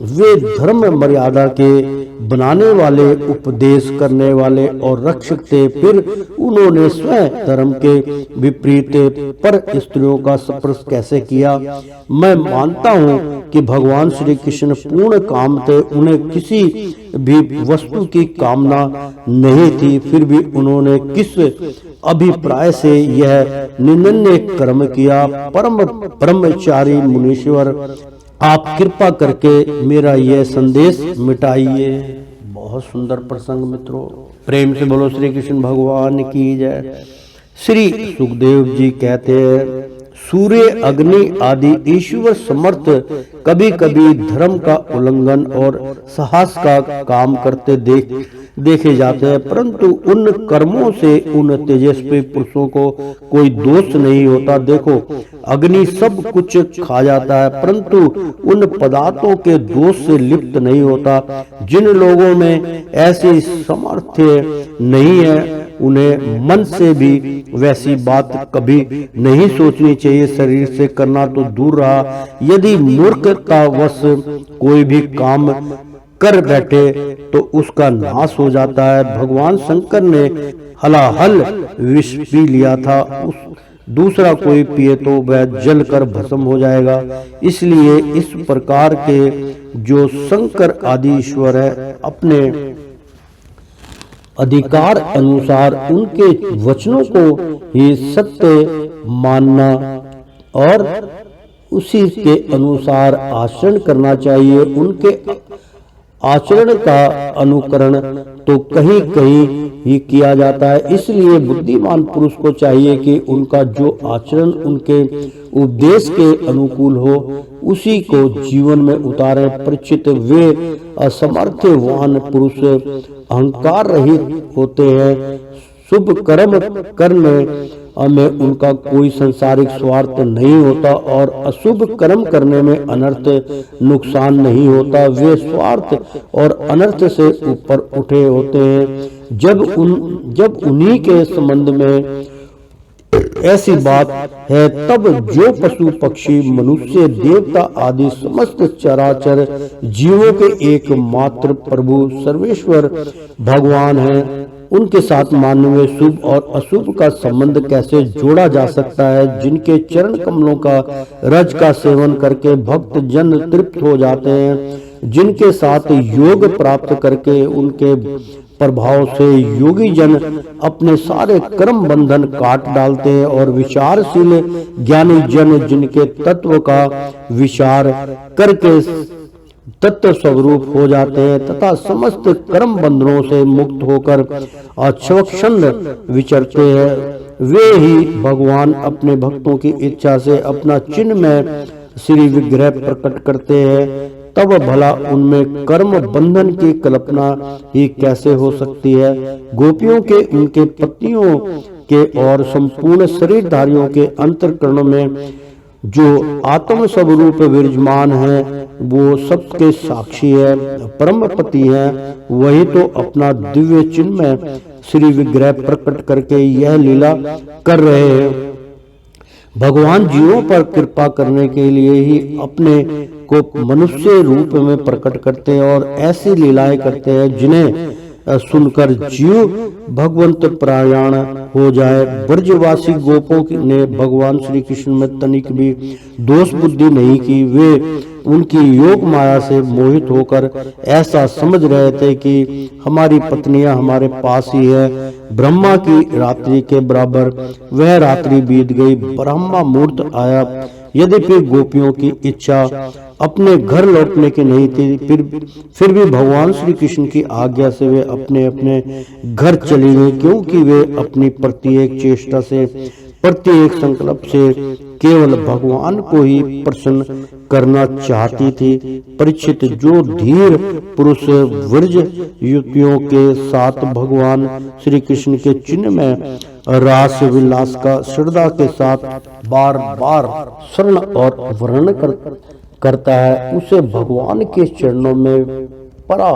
[SPEAKER 3] वे धर्म मर्यादा के बनाने वाले, उपदेश करने वाले और रक्षक थे। फिर उन्होंने स्वयं धर्म के विपरीत पर स्त्रियों का स्पर्श कैसे किया? मैं मानता हूँ कि भगवान श्री कृष्ण पूर्ण काम थे, उन्हें किसी भी वस्तु की कामना नहीं थी। फिर भी उन्होंने किस अभिप्राय से यह निंदनीय कर्म किया? परम ब्रह्मचारी मुनीश्वर, आप कृपा करके मेरा यह संदेश मिटाइए। बहुत सुंदर प्रसंग मित्रों, प्रेम से बोलो श्री कृष्ण भगवान की जय। श्री सुखदेव जी कहते हैं, सूर्य, अग्नि आदि ईश्वर समर्थ कभी कभी धर्म का उल्लंघन और साहस का काम करते देखे जाते हैं, परंतु उन कर्मों से उन तेजस्वी पुरुषों को कोई दोष नहीं होता। देखो, अग्नि सब कुछ खा जाता है परंतु उन पदार्थों के दोष से लिप्त नहीं होता। जिन लोगों में ऐसी सामर्थ्य नहीं है उन्हें मन से भी वैसी बात कभी नहीं सोचनी चाहिए। शरीर से करना तो दूर रहा, यदि मूर्खतावश कोई भी काम कर बैठे तो उसका नाश हो जाता है। भगवान शंकर ने हलाहल विष पी लिया था, उस दूसरा कोई पिए तो वह जलकर भस्म हो जाएगा। इसलिए इस प्रकार के जो शंकर आदि ईश्वर है, अपने अधिकार अनुसार उनके वचनों को ही सत्य मानना और उसी के अनुसार आचरण करना चाहिए। उनके आचरण का अनुकरण तो कहीं कहीं ही किया जाता है। इसलिए बुद्धिमान पुरुष को चाहिए कि उनका जो आचरण उनके उपदेश के अनुकूल हो, उसी को जीवन में उतारे। परीक्षित, वे असमर्थवान पुरुष अहंकार रहित होते हैं। शुभ कर्म करने में उनका कोई संसारिक स्वार्थ नहीं होता और अशुभ कर्म करने में अनर्थ नुकसान नहीं होता। वे स्वार्थ और अनर्थ से ऊपर उठे होते हैं। जब उन्हीं के संबंध में ऐसी बात है, तब जो पशु पक्षी मनुष्य देवता आदि समस्त चराचर जीवों के एकमात्र प्रभु सर्वेश्वर भगवान हैं, उनके साथ मानवीय शुभ और अशुभ का संबंध कैसे जोड़ा जा सकता है। जिनके चरण कमलों का रज का सेवन करके भक्त जन तृप्त हो जाते हैं, जिनके साथ योग प्राप्त करके उनके प्रभाव से योगी जन अपने सारे कर्म बंधन काट डालते हैं और विचारशील ज्ञानी जन जिनके तत्व का विचार करके तत्व स्वरूप हो जाते हैं तथा समस्त कर्म बंधनों से मुक्त होकर स्वच्छंद विचरते हैं, वे ही भगवान अपने भक्तों की इच्छा से अपना चिन्ह में श्री विग्रह प्रकट करते हैं। तब भला उनमें कर्म बंधन की कल्पना ही कैसे हो सकती है। गोपियों के उनके पत्नियों के और संपूर्ण शरीरधारियों के अंतःकरण में जो आत्म स्वरूप विराजमान है, वो सबके साक्षी है, परम पति है। वही तो अपना दिव्य चिन्ह में श्री विग्रह प्रकट करके यह लीला कर रहे हैं। भगवान जीवों पर कृपा करने के लिए ही अपने को मनुष्य रूप में प्रकट करते हैं और ऐसी लीलाएं करते हैं जिन्हें सुनकर जीव भगवंत प्रायण हो जाए। ब्रजवासी गोपों ने भगवान श्री कृष्ण में तनिक भी दोष बुद्धि नहीं की। वे उनकी योग माया से मोहित होकर ऐसा समझ रहे थे कि हमारी पत्नियां हमारे पास ही है। ब्रह्मा की रात्रि के बराबर वह रात्रि बीत गई। ब्रह्मा मुहूर्त आया। यद्यपि गोपियों की इच्छा अपने घर लौटने की नहीं थी, फिर भी भगवान श्री कृष्ण की आज्ञा से वे अपने अपने घर चली गई, क्योंकि वे अपनी प्रत्येक चेष्टा से, प्रत्येक संकल्प से केवल भगवान को ही प्रसन्न करना चाहती थी। परीक्षित, जो धीर पुरुष व्रज युवतियों के साथ भगवान श्री कृष्ण के चिन्ह में रास विलास का श्रद्धा के साथ बार बार शरण और वर्णन करता है, उसे भगवान के चरणों में परा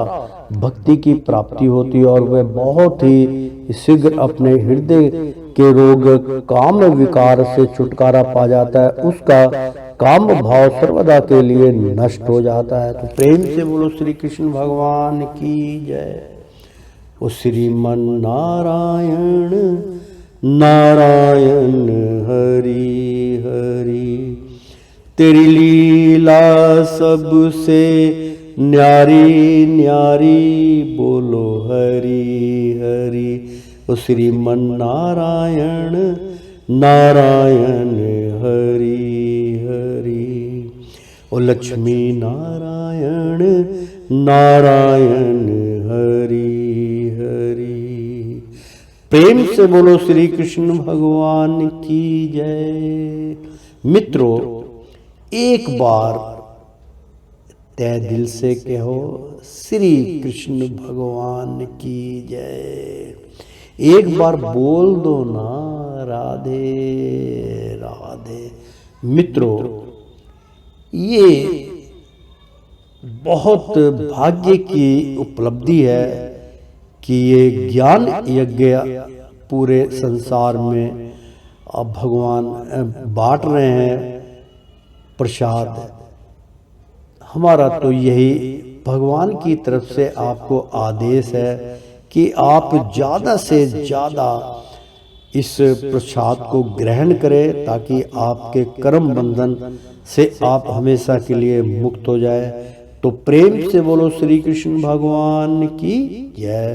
[SPEAKER 3] भक्ति की प्राप्ति होती है और वह बहुत ही शीघ्र अपने हृदय के रोग काम विकार से छुटकारा पा जाता है। उसका काम भाव सर्वदा के लिए नष्ट हो जाता है। तो प्रेम से बोलो श्री कृष्ण भगवान की जय। ओ श्रीमन नारायण नारायण हरि हरि, तेरी लीला सबसे न्यारी न्यारी, बोलो हरि हरि। ओ श्रीमन नारायण नारायण हरि हरि, ओ लक्ष्मी नारायण नारायण हरि हरि। प्रेम से बोलो श्री कृष्ण भगवान की जय। मित्रों, एक बार तय दिल से कहो श्री कृष्ण भगवान की जय। एक बार बोल दो ना राधे राधे। मित्रों, ये बहुत भाग्य की उपलब्धि है कि ये ज्ञान यज्ञ पूरे संसार में अब भगवान बांट रहे हैं प्रसाद। हमारा तो यही भगवान की तरफ से आपको आदेश है कि आप ज़्यादा से ज़्यादा इस प्रसाद को ग्रहण करें ताकि आपके कर्म बंधन से आप हमेशा के लिए मुक्त हो जाए। तो प्रेम से बोलो श्री कृष्ण भगवान की जय।